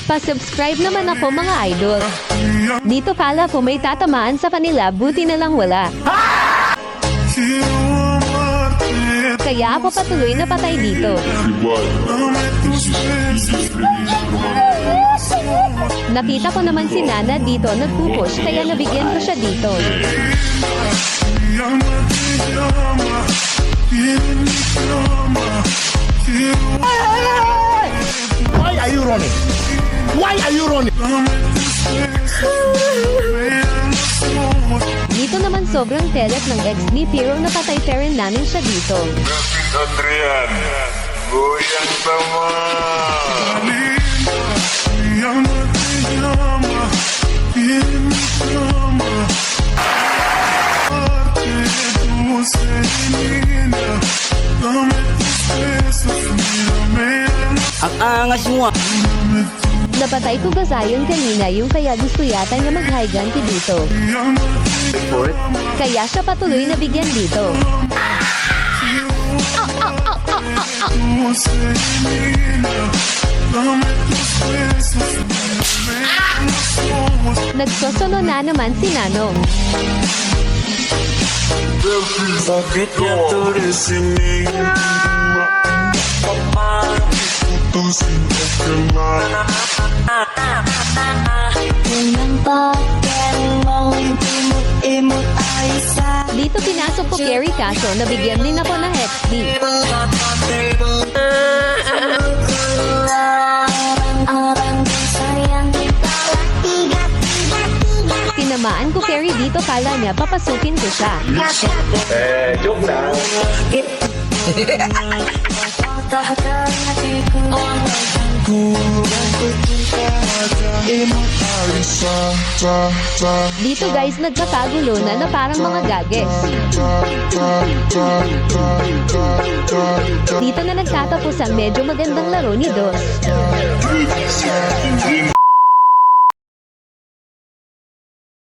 Pa-subscribe naman ako mga idol. Dito kala ko may tatamaan sa kanila, buti na lang wala. Kaya ako patuloy na patay dito. Nakita ko naman si Nana dito nagpupush, kaya nabigyan ko siya dito. Why are you running? Why are you running? Dito naman sobrang telet ng ex ni pero napatay pa rin namin siya dito. Adrian, goyang sama. Ang angas mo. Napatay ko gasayon kanina yung kaya gusto yata niya mag-higanti dito. Kaya siya patuloy na bigyan dito. Nagsosono na naman si Nanong. Bakit niya tulisin niya? Putusin ka kailangan. Unang pagyan mong imot ay sa Dito pinasok ko Carrie kaso nabigyan din ako ng XD. arang-arang sayang Tinamaan ko Carrie dito, kala niya papasukin ko siya. Joke lang. Dito guys nagkakagulo na parang mga gages. Dito na nagtatapos ang medyo magandang laro ni Dos.